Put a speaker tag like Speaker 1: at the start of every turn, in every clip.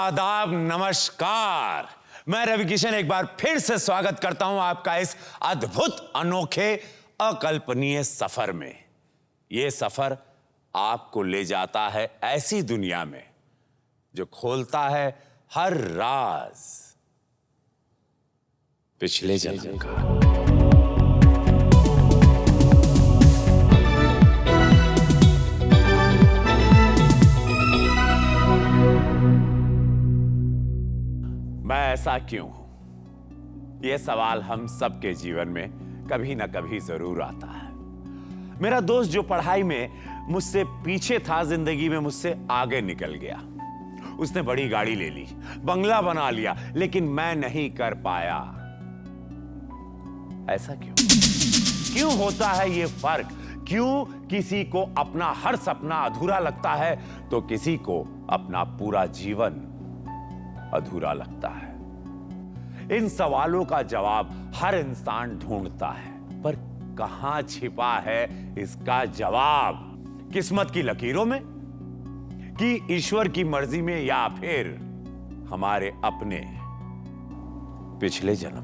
Speaker 1: आदाब, नमस्कार। मैं रवि किशन एक बार फिर से स्वागत करता हूं आपका इस अद्भुत, अनोखे, अकल्पनीय सफर में। यह सफर आपको ले जाता है ऐसी दुनिया में जो खोलता है हर राज पिछले जन्म का। मैं ऐसा क्यों हूं? यह सवाल हम सबके जीवन में कभी ना कभी जरूर आता है। मेरा दोस्त जो पढ़ाई में मुझसे पीछे था, जिंदगी में मुझसे आगे निकल गया। उसने बड़ी गाड़ी ले ली, बंगला बना लिया, लेकिन मैं नहीं कर पाया। ऐसा क्यों? क्यों होता है ये फर्क? क्यों किसी को अपना हर सपना अधूरा लगता है तो किसी को अपना पूरा जीवन अधूरा लगता है? इन सवालों का जवाब हर इंसान ढूंढता है, पर कहां छिपा है इसका जवाब? किस्मत की लकीरों में, कि ईश्वर की मर्जी में, या फिर हमारे अपने पिछले जन्म?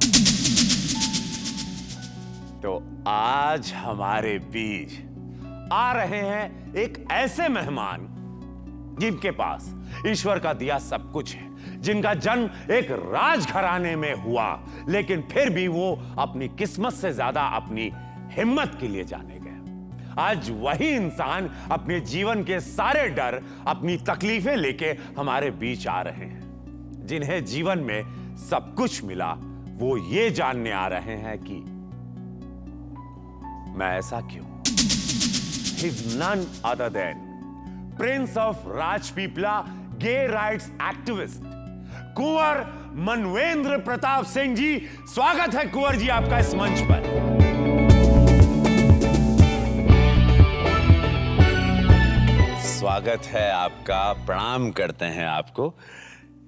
Speaker 1: तो आज हमारे बीच आ रहे हैं एक ऐसे मेहमान जिनके पास ईश्वर का दिया सब कुछ है, जिनका जन्म एक राजघराने में हुआ, लेकिन फिर भी वो अपनी किस्मत से ज्यादा अपनी हिम्मत के लिए जाने गए। आज वही इंसान अपने जीवन के सारे डर, अपनी तकलीफें लेके हमारे बीच आ रहे हैं। जिन्हें जीवन में सब कुछ मिला, वो ये जानने आ रहे हैं कि मैं ऐसा क्यों? He's none other than Prince of Rajpipla, gay rights activist, कुंवर मनवेंद्र प्रताप सिंह जी। स्वागत है कुंवर जी आपका इस मंच पर। स्वागत है आपका, प्रणाम करते हैं आपको।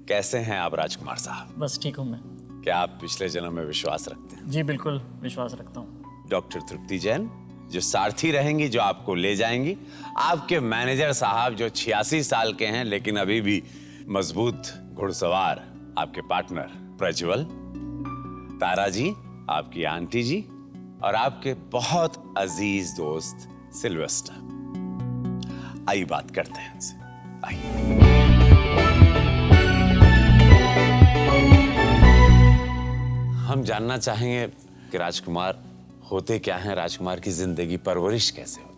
Speaker 1: कैसे हैं आप राजकुमार साहब?
Speaker 2: बस ठीक हूं मैं।
Speaker 1: क्या आप पिछले जन्म में विश्वास रखते हैं?
Speaker 2: जी बिल्कुल विश्वास रखता हूं।
Speaker 1: डॉक्टर तृप्ति जैन जो सारथी रहेंगी, जो आपको ले जाएंगी। आपके मैनेजर साहब जो 86 साल के हैं लेकिन अभी भी मजबूत घुड़सवार, आपके पार्टनर प्रज्वल। तारा जी, आपकी आंटी जी, और आपके बहुत अजीज दोस्त सिल्वेस्टर। आइए बात करते हैं इनसे। आइए। हम जानना चाहेंगे कि राजकुमार होते क्या हैं, राजकुमार की जिंदगी, परवरिश कैसे होती?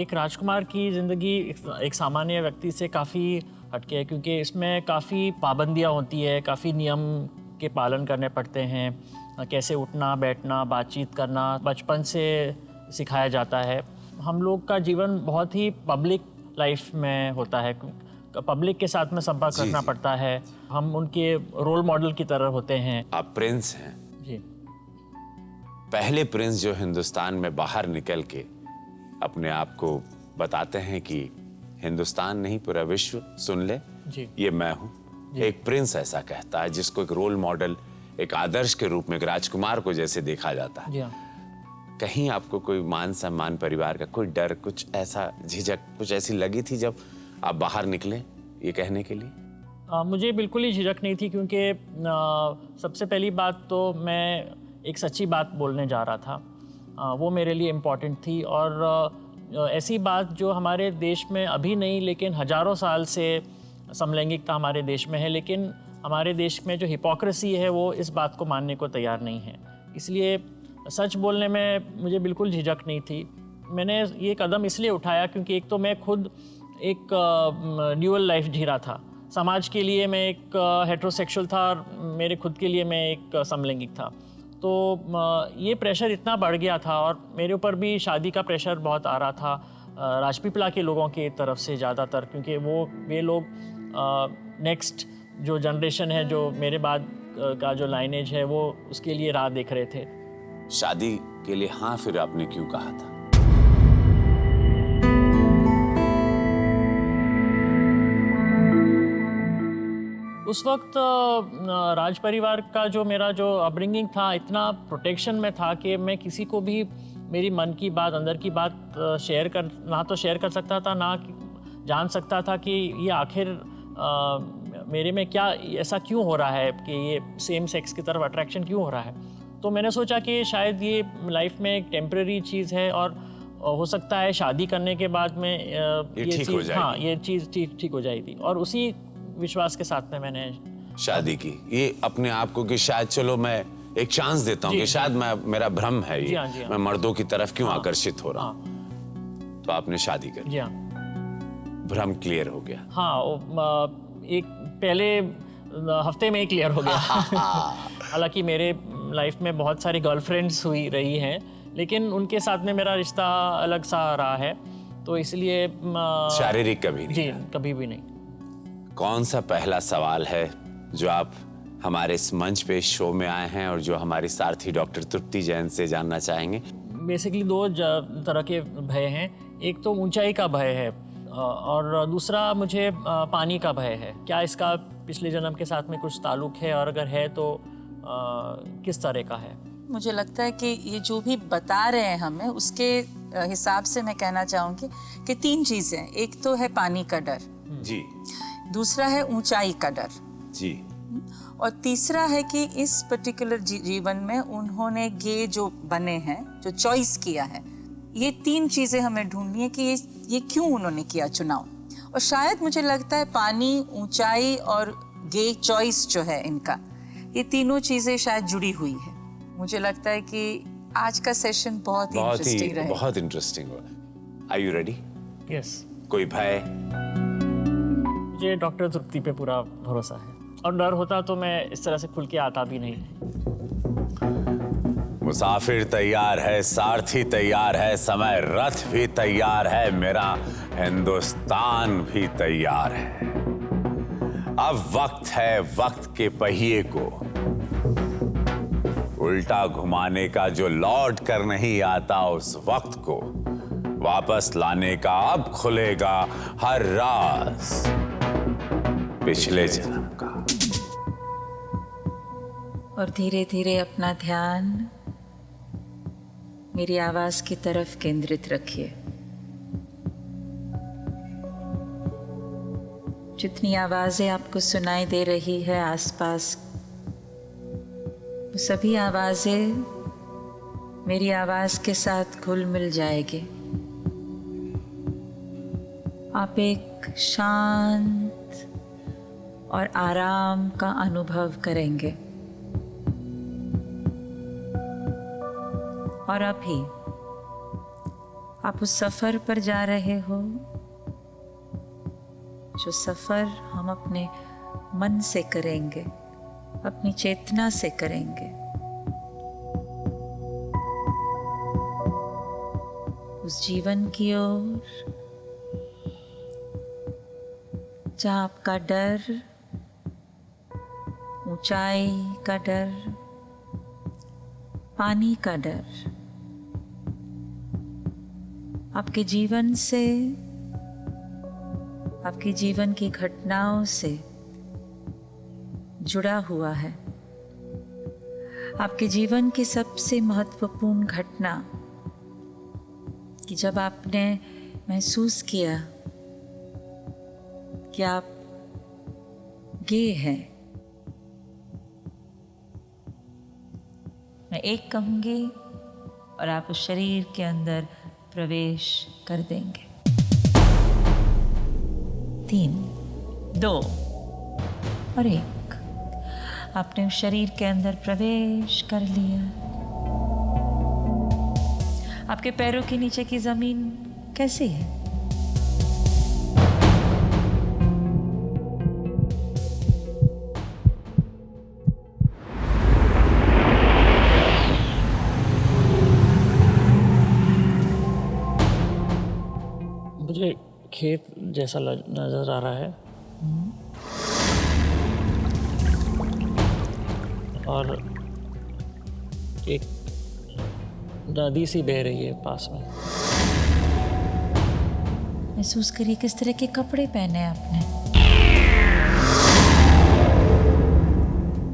Speaker 2: एक राजकुमार की ज़िंदगी एक सामान्य व्यक्ति से काफ़ी हटके है, क्योंकि इसमें काफ़ी पाबंदियां होती है, काफ़ी नियम के पालन करने पड़ते हैं। कैसे उठना, बैठना, बातचीत करना बचपन से सिखाया जाता है। हम लोग का जीवन बहुत ही पब्लिक लाइफ में होता है, पब्लिक के साथ में संपर्क करना पड़ता है। हम उनके रोल मॉडल की तरह होते हैं।
Speaker 1: आप प्रिंस हैं
Speaker 2: जी,
Speaker 1: पहले प्रिंस जो हिंदुस्तान में बाहर निकल के अपने आप को बताते हैं कि हिंदुस्तान नहीं पूरा विश्व सुन ले,
Speaker 2: जी।
Speaker 1: ये मैं हूं। एक प्रिंस ऐसा कहता है, जिसको एक रोल मॉडल, एक आदर्श के रूप में, एक राजकुमार को जैसे देखा जाता है।
Speaker 2: जी हाँ।
Speaker 1: कहीं आपको कोई मान सम्मान, परिवार का कोई डर, कुछ ऐसा झिझक, कुछ ऐसी लगी थी जब आप बाहर निकले ये कहने के लिए?
Speaker 2: मुझे बिल्कुल ही झिझक नहीं थी, क्योंकि सबसे पहली बात तो मैं एक सच्ची बात बोलने जा रहा था। वो मेरे लिए इम्पॉर्टेंट थी, और ऐसी बात जो हमारे देश में अभी नहीं लेकिन हजारों साल से समलैंगिकता हमारे देश में है, लेकिन हमारे देश में जो हिपोक्रेसी है वो इस बात को मानने को तैयार नहीं है। इसलिए सच बोलने में मुझे बिल्कुल झिझक नहीं थी। मैंने ये कदम इसलिए उठाया क्योंकि एक तो मैं खुद एक ड्यूअल लाइफ जी रहा था। समाज के लिए मैं एक हेटेरोसेक्सुअल था, और मेरे खुद के लिए मैं एक समलैंगिक था। तो ये प्रेशर इतना बढ़ गया था, और मेरे ऊपर भी शादी का प्रेशर बहुत आ रहा था राजपीपला के लोगों की तरफ से ज़्यादातर, क्योंकि वे लोग नेक्स्ट जो जनरेशन है, जो मेरे बाद का जो लाइनेज है, वो उसके लिए राह देख रहे थे।
Speaker 1: शादी के लिए हाँ फिर आपने क्यों कहा था?
Speaker 2: उस वक्त राज परिवार का जो मेरा जो अपब्रिंगिंग था, इतना प्रोटेक्शन में था कि मैं किसी को भी मेरी मन की बात, अंदर की बात शेयर कर सकता था, ना जान सकता था कि ये आखिर मेरे में क्या ऐसा क्यों हो रहा है कि ये सेम सेक्स की तरफ अट्रैक्शन क्यों हो रहा है। तो मैंने सोचा कि शायद ये लाइफ में एक टेम्परेरी चीज़ है और हो सकता है शादी करने के बाद में
Speaker 1: ये ठीक हो
Speaker 2: चीज़,
Speaker 1: जाएगी।
Speaker 2: हाँ, ये चीज़ ठीक हो जाएगी। और उसी विश्वास के साथ में मैंने
Speaker 1: शादी की, ये अपने आप को कि शायद चलो मैं एक चांस देता हूँ
Speaker 2: जी,
Speaker 1: कि शायद मेरा भ्रम है
Speaker 2: जी
Speaker 1: ये,
Speaker 2: हाँ, जी हाँ।
Speaker 1: मैं मर्दों की तरफ क्यों आकर्षित हो रहा हूँ।
Speaker 2: हाँ
Speaker 1: तो आपने शादी कर,
Speaker 2: जी हाँ
Speaker 1: भ्रम क्लियर हो गया।
Speaker 2: हाँ एक पहले हफ्ते में ही क्लियर हो गया। हालांकि मेरे लाइफ में बहुत सारी गर्लफ्रेंड्स हुई रही हैं, लेकिन उनके साथ में मेरा रिश्ता अलग सा रहा है, तो इसलिए
Speaker 1: शारीरिक कभी नहीं।
Speaker 2: जी कभी भी नहीं।
Speaker 1: कौन सा पहला सवाल है जो आप हमारे इस मंच पे शो में आए हैं और जो हमारी सारथी डॉक्टर तृप्ति जैन से जानना चाहेंगे?
Speaker 2: बेसिकली दो तरह के भय हैं। एक तो ऊंचाई का भय है और दूसरा मुझे पानी का भय है। क्या इसका पिछले जन्म के साथ में कुछ ताल्लुक है, और अगर है तो किस तरह का है?
Speaker 3: मुझे लगता है कि ये जो भी बता रहे हैं हमें, उसके हिसाब से मैं कहना चाहूँगी कि 3 चीज़ें। एक तो है पानी का डर,
Speaker 1: जी
Speaker 3: दूसरा है ऊंचाई का डर,
Speaker 1: जी,
Speaker 3: और तीसरा है कि इस पर्टिकुलर जीवन में उन्होंने गे जो बने हैं, जो चॉइस किया है, ये 3 चीज़ें हमें ढूंढनी है कि ये क्यों उन्होंने किया चुनाव। और शायद मुझे लगता है पानी, ऊंचाई और गे चॉइस जो है इनका, ये तीनों चीज़ें शायद जुड़ी हुई है। मुझे लगता है कि आज का सेशन बहुत ही इंटरेस्टिंग रहेगा।
Speaker 1: बहुत इंटरेस्टिंग होगा। Are you ready?
Speaker 2: यस।
Speaker 1: कोई भय?
Speaker 2: मुझे डॉक्टर तृप्ति पे पूरा भरोसा है, और डर होता तो मैं इस तरह से खुल के आता भी नहीं।
Speaker 1: मुसाफिर तैयार है, सारथी तैयार है, समय रथ भी तैयार है, मेरा हिंदुस्तान भी तैयार है। अब वक्त है वक्त के पहिए को उल्टा घुमाने का, जो लौट कर नहीं आता उस वक्त को वापस लाने का। अब खुलेगा हर राज पिछले जन्म का।
Speaker 3: और धीरे धीरे अपना ध्यान मेरी आवाज की तरफ केंद्रित रखिए। जितनी आवाजें आपको सुनाई दे रही है आसपास, वो सभी आवाजें मेरी आवाज के साथ घुल मिल जाएगी। आप एक शांत और आराम का अनुभव करेंगे। और अभी आप उस सफर पर जा रहे हो, जो सफर हम अपने मन से करेंगे, अपनी चेतना से करेंगे। उस जीवन की ओर जहाँ आपका डर, ऊंचाई का डर, पानी का डर आपके जीवन से, आपके जीवन की घटनाओं से जुड़ा हुआ है। आपके जीवन की सबसे महत्वपूर्ण घटना कि जब आपने महसूस किया कि आप गे हैं। मैं 1 कहूंगी और आप उस शरीर के अंदर प्रवेश कर देंगे। 3, 2 और 1। आपने उस शरीर के अंदर प्रवेश कर लिया। आपके पैरों के नीचे की जमीन कैसी है?
Speaker 2: मुझे खेत जैसा नजर आ रहा है, और एक नदी सी बह रही है पास में।
Speaker 3: महसूस करिए किस तरह के कपड़े पहने हैं आपने।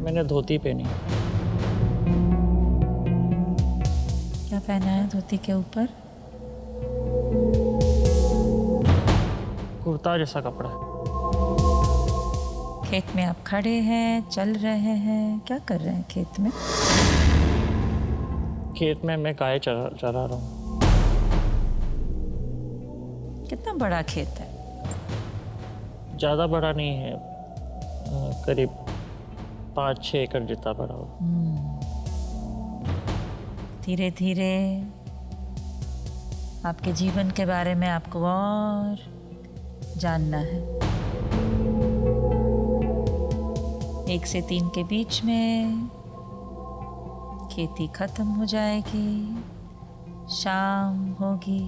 Speaker 2: मैंने धोती पहनी।
Speaker 3: क्या पहना है धोती के ऊपर?
Speaker 2: कुर्ता जैसा कपड़ा है।
Speaker 3: खेत में आप खड़े हैं, चल रहे हैं, क्या कर रहे हैं खेत में?
Speaker 2: खेत में मैं गाय चरा रहा हूँ।
Speaker 3: कितना बड़ा खेत है?
Speaker 2: ज़्यादा बड़ा नहीं है, करीब 5-6 एकड़ जितना बड़ा हो।
Speaker 3: धीरे धीरे आपके जीवन के बारे में आपको और जानना है। 1 से 3 के बीच में खेती खत्म हो जाएगी, शाम होगी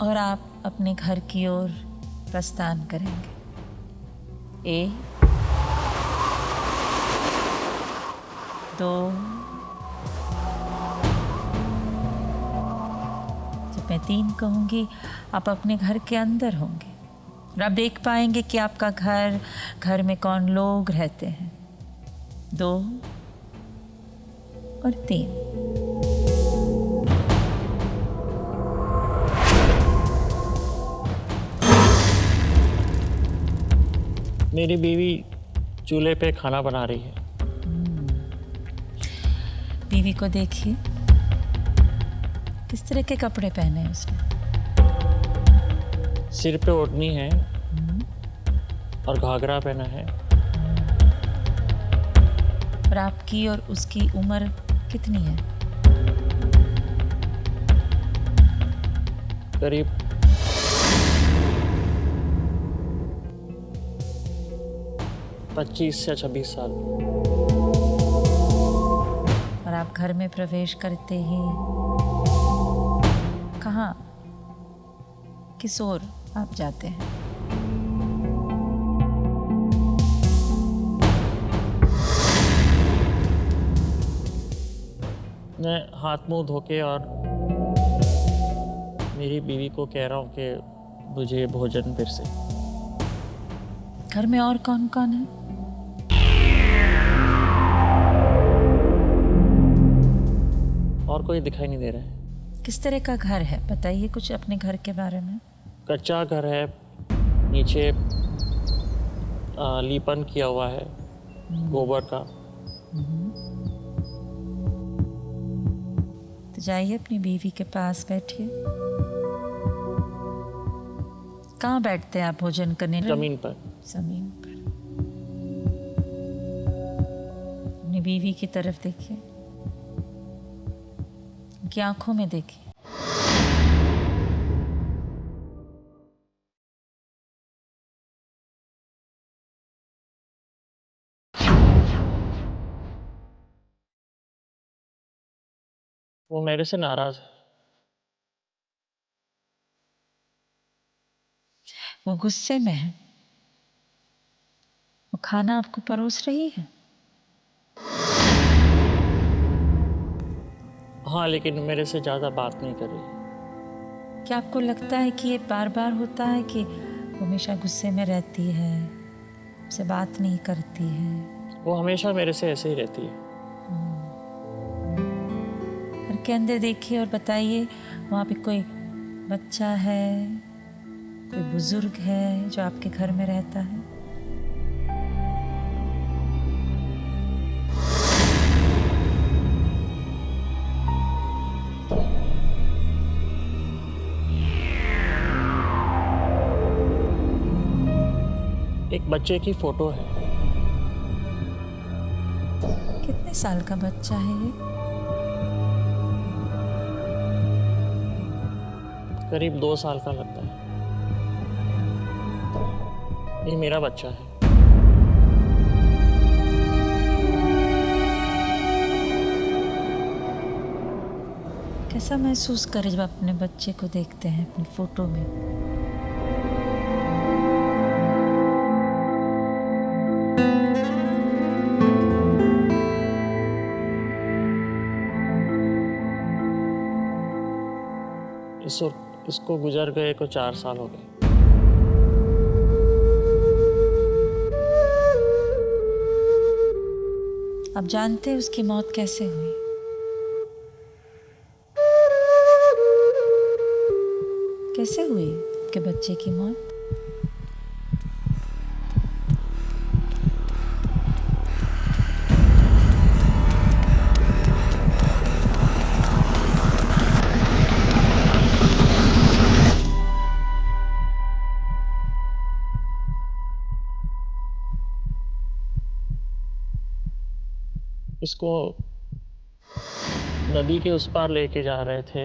Speaker 3: और आप अपने घर की ओर प्रस्थान करेंगे। 1, 2, जब मैं 3 कहूँगी आप अपने घर के अंदर होंगे और आप देख पाएंगे कि आपका घर में कौन लोग रहते हैं। 2 और 3।
Speaker 2: मेरी बीवी चूल्हे पे खाना बना रही है।
Speaker 3: बीवी को देखिए, किस तरह के कपड़े पहने हैं उसने?
Speaker 2: सिर पे ओढ़नी है और घाघरा पहना है।
Speaker 3: और आपकी और उसकी उम्र कितनी है?
Speaker 2: करीब 25 से 26 साल।
Speaker 3: और आप घर में प्रवेश करते ही कहाँ, किस ओर आप जाते हैं?
Speaker 2: मैं हाथ मुंह धोके और मेरी बीवी को कह रहा हूँ कि मुझे भोजन फिर से।
Speaker 3: घर में और कौन कौन है?
Speaker 2: और कोई दिखाई नहीं दे रहा है।
Speaker 3: किस तरह का घर है, बताइए कुछ अपने घर के बारे में।
Speaker 2: कच्चा घर है, नीचे लीपन किया हुआ है गोबर का।
Speaker 3: तो जाइए अपनी बीवी के पास बैठिए। कहाँ बैठते हैं आप भोजन करने?
Speaker 2: जमीन पर।
Speaker 3: जमीन पर। अपनी बीवी की तरफ देखिए, उनकी आंखों में देखिए।
Speaker 2: वो मेरे से नाराज है।
Speaker 3: वो गुस्से में है। वो खाना आपको परोस रही है।
Speaker 2: हाँ, लेकिन मेरे से ज़्यादा बात नहीं कर रही।
Speaker 3: क्या आपको लगता है कि ये बार बार होता है कि वो हमेशा गुस्से में रहती है, उससे बात नहीं करती है?
Speaker 2: वो हमेशा मेरे से ऐसे ही रहती है।
Speaker 3: घर के अंदर देखिए और बताइए, वहाँ पे कोई बच्चा है, कोई बुजुर्ग है जो आपके घर में रहता है?
Speaker 2: एक बच्चे की फोटो है।
Speaker 3: कितने साल का बच्चा है ये?
Speaker 2: करीब 2 साल का लगता है। ये मेरा बच्चा है।
Speaker 3: कैसा महसूस करे जब अपने बच्चे को देखते हैं अपनी फोटो में?
Speaker 2: इसको गुजर गए को 4 साल हो गए।
Speaker 3: आप जानते हैं उसकी मौत कैसे हुई? कैसे हुई आपके बच्चे की मौत?
Speaker 2: इसको नदी के उस पार लेके जा रहे थे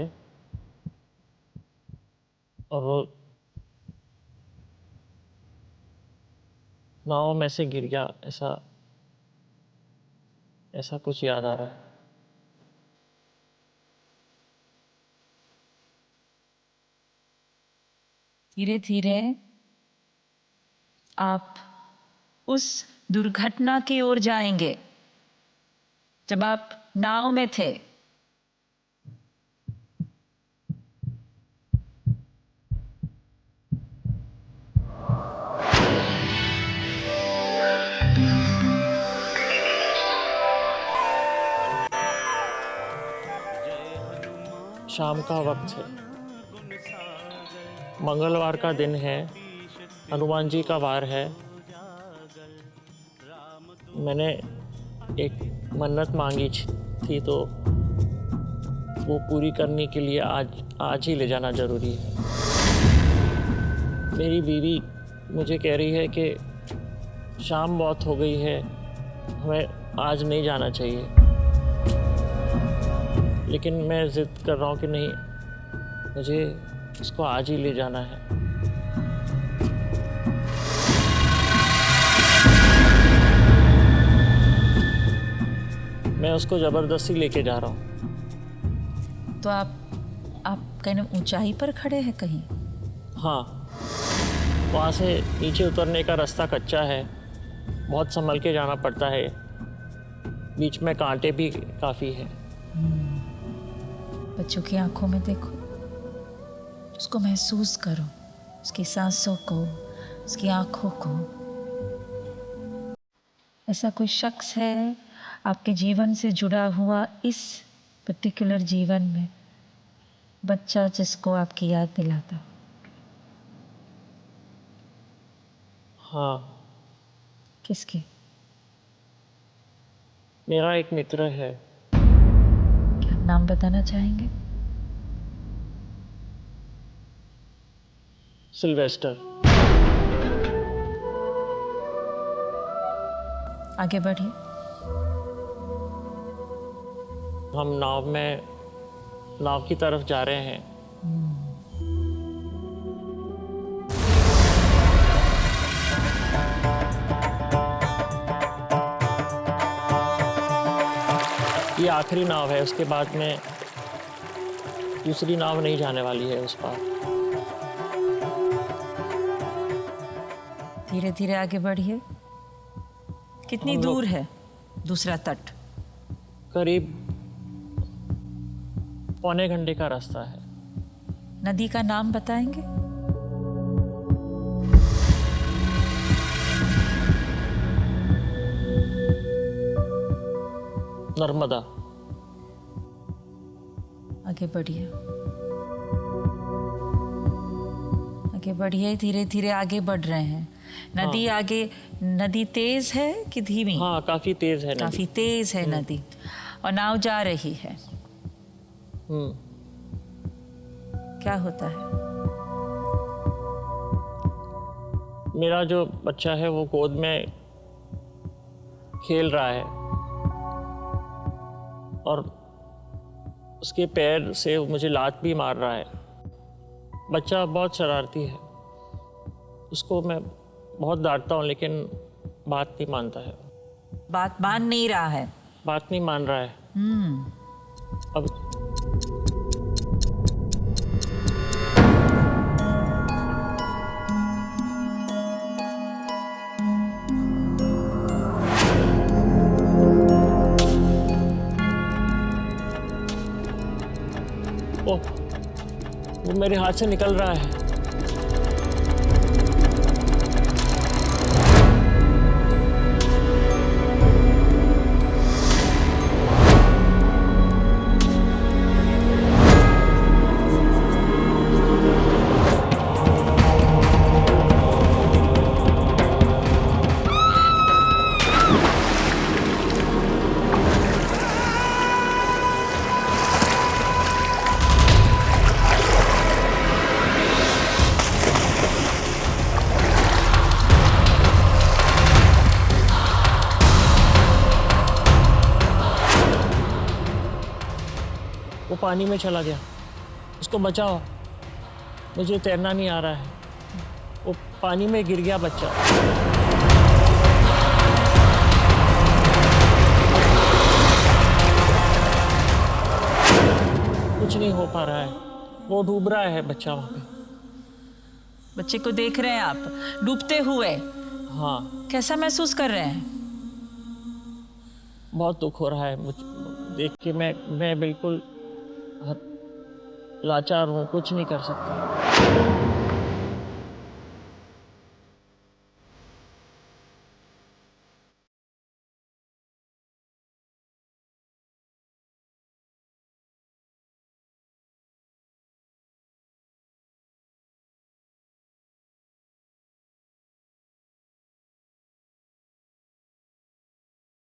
Speaker 2: और वो नाव में से गिर गया, ऐसा कुछ याद आ रहा है।
Speaker 3: धीरे धीरे आप उस दुर्घटना की ओर जाएंगे जब आप नाव में थे।
Speaker 2: शाम का वक्त है, मंगलवार का दिन है, हनुमान जी का वार है। मैंने एक मन्नत मांगी थी तो वो पूरी करने के लिए आज ही ले जाना ज़रूरी है। मेरी बीवी मुझे कह रही है कि शाम बहुत हो गई है, हमें आज नहीं जाना चाहिए, लेकिन मैं ज़िद कर रहा हूँ कि नहीं, मुझे उसको आज ही ले जाना है। मैं उसको ज़बरदस्ती लेके जा रहा हूँ।
Speaker 3: तो आप कहीं ऊंचाई पर खड़े हैं कहीं?
Speaker 2: हाँ, वहाँ से नीचे उतरने का रास्ता कच्चा है, बहुत संभल के जाना पड़ता है, बीच में कांटे भी काफ़ी हैं।
Speaker 3: बच्चों की आंखों में देखो, उसको महसूस करो, उसकी सांसों को, उसकी आंखों को। ऐसा कोई शख्स है आपके जीवन से जुड़ा हुआ इस पर्टिकुलर जीवन में, बच्चा जिसको आपकी याद दिलाता?
Speaker 2: हाँ।
Speaker 3: किसकी?
Speaker 2: मेरा एक मित्र है।
Speaker 3: क्या आप नाम बताना चाहेंगे?
Speaker 2: सिल्वेस्टर।
Speaker 3: आगे बढ़िए।
Speaker 2: हम नाव की तरफ जा रहे हैं। ये आखिरी नाव है, उसके बाद में दूसरी नाव नहीं जाने वाली है उस पार।
Speaker 3: धीरे धीरे आगे बढ़िए। कितनी दूर है दूसरा तट?
Speaker 2: करीब पौने घंटे का रास्ता है।
Speaker 3: नदी का नाम बताएंगे?
Speaker 2: नर्मदा।
Speaker 3: आगे बढ़िए, आगे बढ़िए, धीरे धीरे आगे बढ़ रहे हैं। नदी आगे, नदी तेज है कि धीमी?
Speaker 2: हाँ, काफी तेज है नदी।
Speaker 3: काफी तेज है नदी, और नाव जा रही है। क्या होता है?
Speaker 2: मेरा जो बच्चा है वो गोद में खेल रहा है और उसके पैर से मुझे लात भी मार रहा है। बच्चा बहुत शरारती है, उसको मैं बहुत डांटता हूँ लेकिन बात नहीं मानता है।
Speaker 3: बात मान नहीं रहा है?
Speaker 2: बात नहीं मान रहा है। अब ओह, वो मेरे हाथ से निकल रहा है। पानी में चला गया, उसको बचाओ, मुझे तैरना नहीं आ रहा है। वो पानी में गिर गया बच्चा। कुछ नहीं हो पा रहा है, वो डूब रहा है बच्चा वहाँ पे।
Speaker 3: बच्चे को देख रहे हैं आप डूबते हुए,
Speaker 2: हाँ,
Speaker 3: कैसा महसूस कर रहे हैं?
Speaker 2: बहुत दुख हो रहा है मुझ देख के। मैं बिल्कुल लाचार हूँ, कुछ नहीं कर सकता।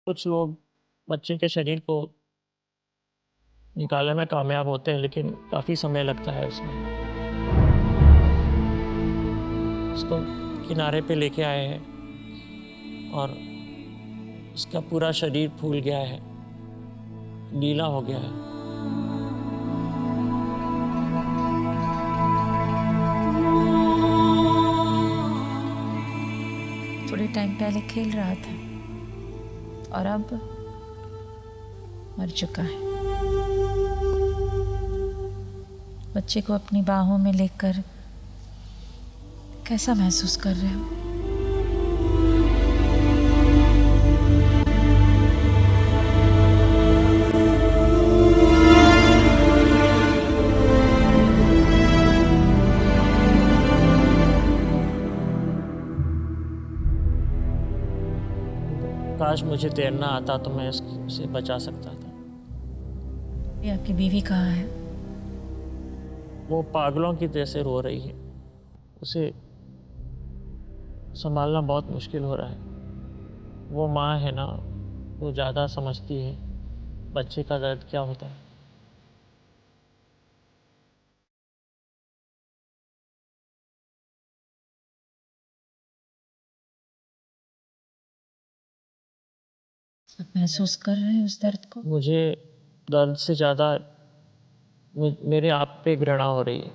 Speaker 2: कुछ लोग बच्चे के शरीर को निकालने में कामयाब होते हैं, लेकिन काफ़ी समय लगता है उसमें। उसको किनारे पे लेके आए हैं और उसका पूरा शरीर फूल गया है, गीला हो गया है।
Speaker 3: थोड़े टाइम पहले खेल रहा था और अब मर चुका है। बच्चे को अपनी बाहों में लेकर कैसा महसूस कर रहे हो?
Speaker 2: काश मुझे तैरना आता तो मैं उसे बचा सकता था।
Speaker 3: ये आपकी बीवी कहाँ है?
Speaker 2: वो पागलों की जैसे रो रही है, उसे संभालना बहुत मुश्किल हो रहा है। वो माँ है ना, वो ज़्यादा समझती है बच्चे का दर्द क्या होता है।
Speaker 3: आप महसूस कर रहे हैं उस दर्द को?
Speaker 2: मुझे दर्द से ज़्यादा मेरे आप पे घृणा हो रही है।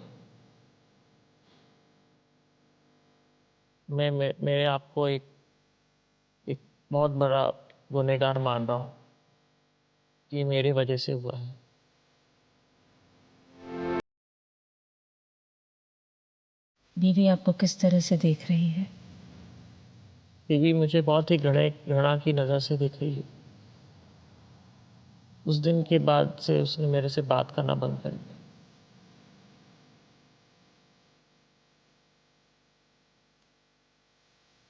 Speaker 2: मेरे आप को एक बहुत बड़ा गुनहगार मान रहा हूँ कि मेरी वजह से हुआ है।
Speaker 3: बीवी आपको किस तरह से देख रही है?
Speaker 2: बीवी मुझे बहुत ही घृणा की नज़र से देख रही है। उस दिन के बाद से उसने मेरे से बात करना बंद कर दिया।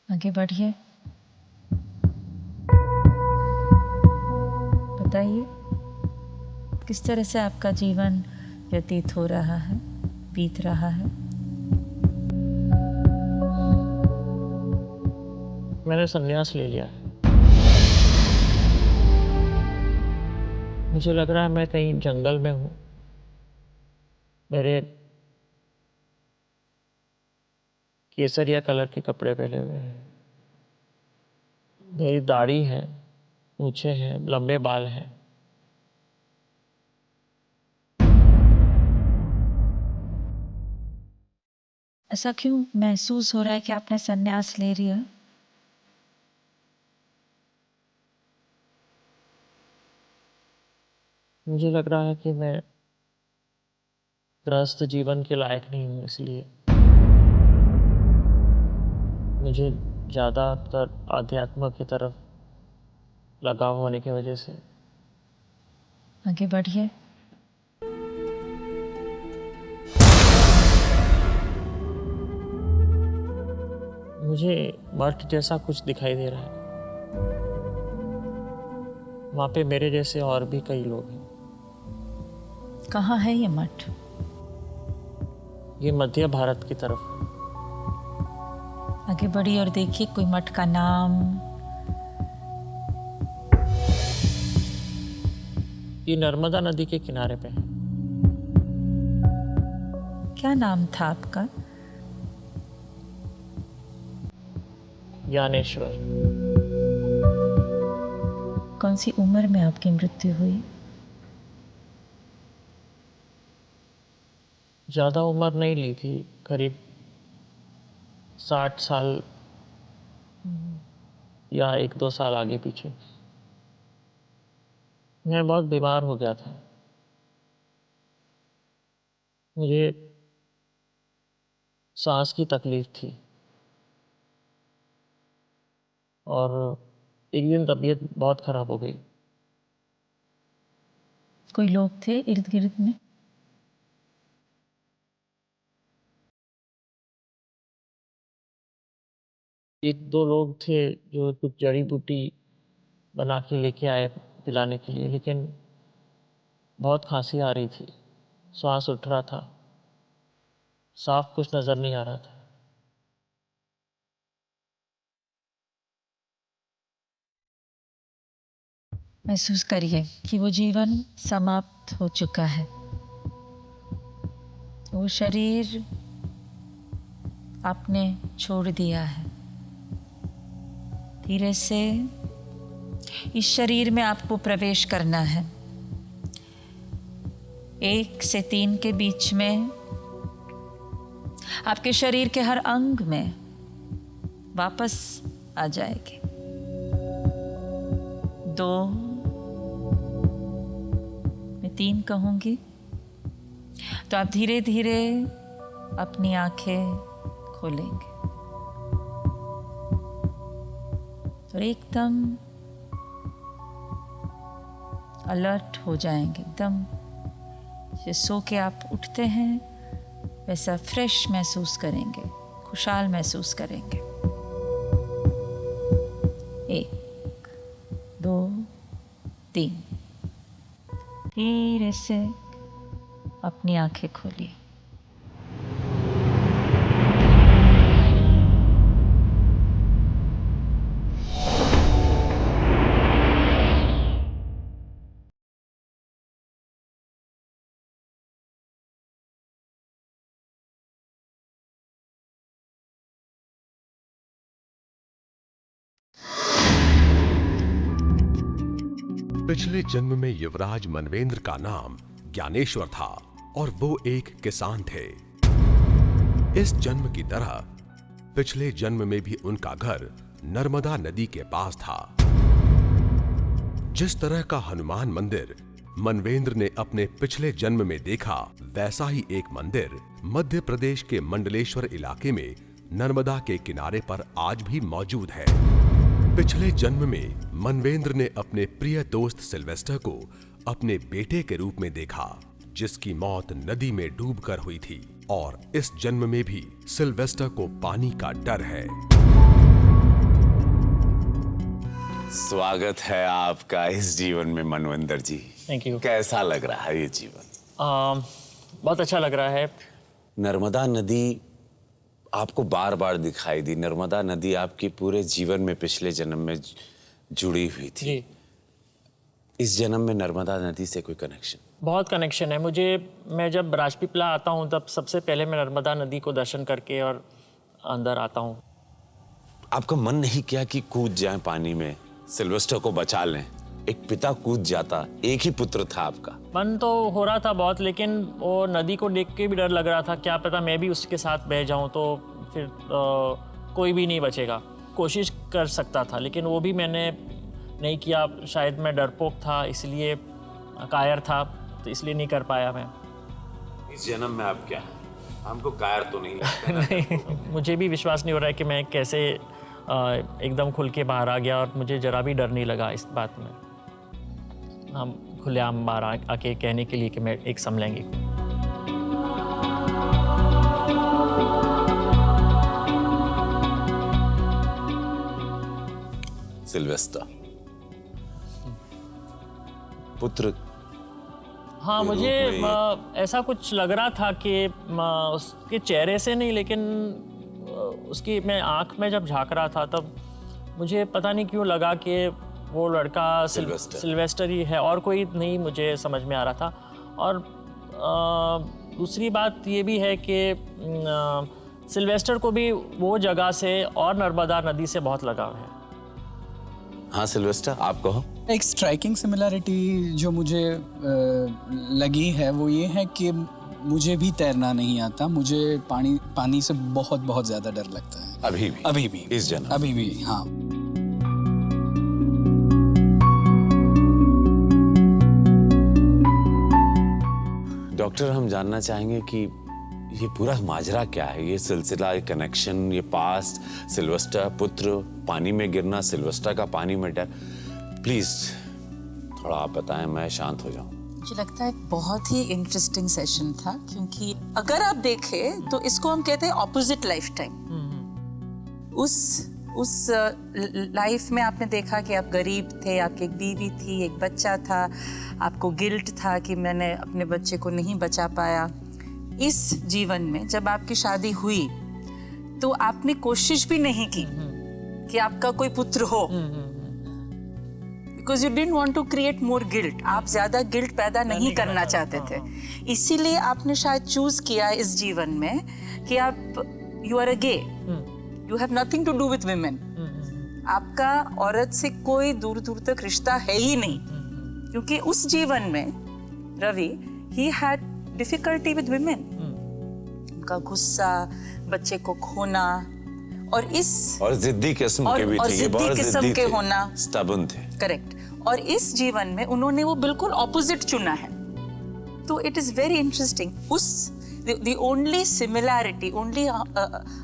Speaker 3: आगे बढ़िए, बताइए किस तरह से आपका जीवन व्यतीत हो रहा है, बीत रहा है?
Speaker 2: मैंने संन्यास ले लिया है। मुझे लग रहा है मैं कहीं जंगल में हूँ। मेरे केसरिया कलर के कपड़े पहने हुए हैं, मेरी दाढ़ी है, मूछें हैं, लंबे बाल हैं।
Speaker 3: ऐसा क्यों महसूस हो रहा है कि आपने संन्यास ले लिया?
Speaker 2: मुझे लग रहा है कि मैं गृहस्थ जीवन के लायक नहीं हूँ, इसलिए मुझे ज़्यादातर आध्यात्म की तरफ लगाव होने की वजह से।
Speaker 3: आगे बढ़िए,
Speaker 2: मुझे मठ जैसा कुछ दिखाई दे रहा है। वहाँ पे मेरे जैसे और भी कई लोग हैं।
Speaker 3: कहाँ है ये मठ?
Speaker 2: ये मध्य भारत की तरफ है।
Speaker 3: आगे बढ़िए और देखिए कोई मठ का नाम।
Speaker 2: ये नर्मदा नदी के किनारे पे है।
Speaker 3: क्या नाम था आपका?
Speaker 2: ज्ञानेश्वर।
Speaker 3: कौन सी उम्र में आपकी मृत्यु हुई?
Speaker 2: ज़्यादा उम्र नहीं ली थी, करीब 60 साल या 1-2 साल आगे पीछे। मैं बहुत बीमार हो गया था। मुझे सांस की तकलीफ थी और एक दिन तबीयत बहुत ख़राब हो गई।
Speaker 3: कोई लोग थे इर्द गिर्द में?
Speaker 2: एक दो लोग थे जो कुछ जड़ी बूटी बना के लेके आए पिलाने के लिए, लेकिन बहुत खांसी आ रही थी, श्वास उठ रहा था, साफ कुछ नज़र नहीं आ रहा था।
Speaker 3: महसूस करिए कि वो जीवन समाप्त हो चुका है। वो शरीर आपने छोड़ दिया है। धीरे से इस शरीर में आपको प्रवेश करना है। 1 से 3 के बीच में आपके शरीर के हर अंग में वापस आ जाएगी। 2, मैं 3 कहूंगी तो आप धीरे धीरे अपनी आंखें खोलेंगे और एकदम अलर्ट हो जाएंगे। एकदम जैसे सो के आप उठते हैं वैसा फ्रेश महसूस करेंगे, खुशहाल महसूस करेंगे। 1, 2, 3 धीरे से अपनी आंखें खोलिए।
Speaker 4: पिछले जन्म में युवराज मनवेंद्र का नाम ज्ञानेश्वर था और वो एक किसान थे। इस जन्म की तरह पिछले जन्म में भी उनका घर नर्मदा नदी के पास था। जिस तरह का हनुमान मंदिर मनवेंद्र ने अपने पिछले जन्म में देखा, वैसा ही एक मंदिर मध्य प्रदेश के मंडलेश्वर इलाके में नर्मदा के किनारे पर आज भी मौजूद है। पिछले जन्म में मनवेंद्र ने अपने प्रिय दोस्त सिल्वेस्टर को अपने बेटे के रूप में देखा, जिसकी मौत नदी में डूबकर हुई थी, और इस जन्म में भी सिल्वेस्टर को पानी का डर है।
Speaker 1: स्वागत है आपका इस जीवन में मनविंदर जी।
Speaker 2: Thank you.
Speaker 1: कैसा लग रहा है ये जीवन?
Speaker 2: बहुत अच्छा लग रहा है।
Speaker 1: नर्मदा नदी आपको बार बार दिखाई दी। नर्मदा नदी आपके पूरे जीवन में पिछले जन्म में जुड़ी हुई थी
Speaker 2: जी।
Speaker 1: इस जन्म में नर्मदा नदी से कोई कनेक्शन?
Speaker 2: बहुत कनेक्शन है मुझे। मैं जब राजपीपला आता हूँ तब सबसे पहले मैं नर्मदा नदी को दर्शन करके और अंदर आता हूँ।
Speaker 1: आपका मन नहीं किया कि कूद जाएं पानी में, सिल्वेस्टर को बचा लें? एक पिता कूद जाता, एक ही पुत्र था आपका।
Speaker 2: मन तो हो रहा था बहुत, लेकिन वो नदी को देख के भी डर लग रहा था, क्या पता मैं भी उसके साथ बह जाऊं तो फिर कोई भी नहीं बचेगा। कोशिश कर सकता था लेकिन वो भी मैंने नहीं किया। शायद मैं डरपोक था, इसलिए कायर था, तो इसलिए नहीं कर पाया मैं।
Speaker 1: इस जन्म में आप क्या हैं? हमको कायर तो नहीं लगता।
Speaker 2: नहीं, मुझे भी विश्वास नहीं हो रहा है कि मैं कैसे एकदम खुल के बाहर आ गया, और मुझे जरा भी डर नहीं लगा इस बात में। हम खुलेआम बाहर आके कहने के लिए कि मैं एक समलैंगिक हूँ।
Speaker 1: सिल्वेस्टर पुत्र।
Speaker 2: हाँ, मुझे ऐसा कुछ लग रहा था कि उसके चेहरे से नहीं, लेकिन उसकी मैं आँख में जब झांक रहा था तब मुझे पता नहीं क्यों लगा कि वो लड़का सिल्वेस्टर ही है और कोई नहीं मुझे समझ में आ रहा था। और दूसरी बात ये भी है कि सिल्वेस्टर को भी वो जगह से और नर्मदा नदी से बहुत लगाव है।
Speaker 1: हाँ सिल्वेस्टर, आप कहो।
Speaker 5: एक स्ट्राइकिंग सिमिलरिटी जो मुझे लगी है वो ये है कि मुझे भी तैरना नहीं आता, मुझे पानी से बहुत बहुत ज्यादा डर लगता है।
Speaker 1: अभी भी
Speaker 5: इस
Speaker 1: जन्म
Speaker 5: अभी भी, हाँ।
Speaker 1: डॉक्टर, हम जानना चाहेंगे कि ये पूरा माजरा क्या है, ये सिलसिला, ये कनेक्शन, ये पास्ट, सिल्वेस्टर पुत्र, पानी में गिरना, सिल्वेस्टर का पानी में डर। प्लीज थोड़ा आप बताएं, मैं शांत हो जाऊं।
Speaker 3: मुझे लगता है बहुत ही इंटरेस्टिंग सेशन था, क्योंकि अगर आप देखें तो इसको हम कहते हैं ऑपोजिट लाइफ टाइम। उस लाइफ में आपने देखा कि आप गरीब थे, आपकी एक बीवी थी, एक बच्चा था, आपको गिल्ट था कि मैंने अपने बच्चे को नहीं बचा पाया। इस जीवन में जब आपकी शादी हुई तो आपने कोशिश भी नहीं की कि आपका कोई पुत्र हो, because you didn't want to create more guilt. आप ज्यादा गिल्ट पैदा नहीं करना चाहते थे, इसीलिए आपने शायद चूज किया इस जीवन में कि आप you are a gay, you have nothing to do with women. आपका औरत से कोई दूर दूर तक रिश्ता है ही नहीं, क्योंकि उस जीवन में रवि ही हैड डिफिकल्टी विद विमेन। उनका गुस्सा, बच्चे को खोना, और
Speaker 1: जिद्दी किस्म के भी थे, ये बहुत जिद्दी थे,
Speaker 3: होना,
Speaker 1: स्टबर्न थे।
Speaker 3: करेक्ट। और इस जीवन में उन्होंने वो बिल्कुल ऑपोजिट चुना है। तो it is very interesting. the only similarity,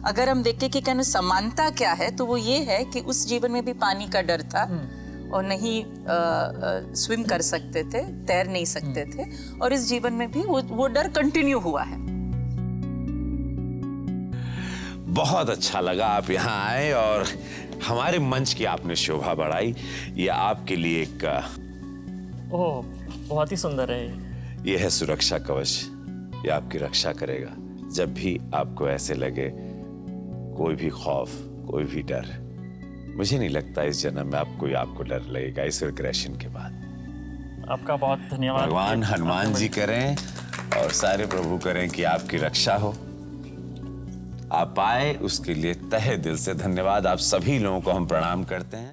Speaker 3: अगर हम देखें कि कहने समानता क्या है, तो वो ये है कि उस जीवन में भी पानी का डर था और नहीं स्विम कर सकते थे, तैर नहीं सकते थे, और इस जीवन में भी वो डर कंटिन्यू हुआ है।
Speaker 1: बहुत अच्छा लगा आप यहाँ आए और हमारे मंच की आपने शोभा बढ़ाई। ये आपके लिए एक
Speaker 2: ओह, बहुत ही सुंदर है
Speaker 1: ये है सुरक्षा कवच। ये आपकी रक्षा करेगा जब भी आपको ऐसे लगे कोई भी खौफ, कोई भी डर। मुझे नहीं लगता इस जन्म में आपको डर लगेगा इस रिग्रेशन के बाद।
Speaker 2: आपका बहुत धन्यवाद।
Speaker 1: भगवान हनुमान जी करें और सारे प्रभु करें कि आपकी रक्षा हो। आप आए उसके लिए तहे दिल से धन्यवाद। आप सभी लोगों को हम प्रणाम करते हैं।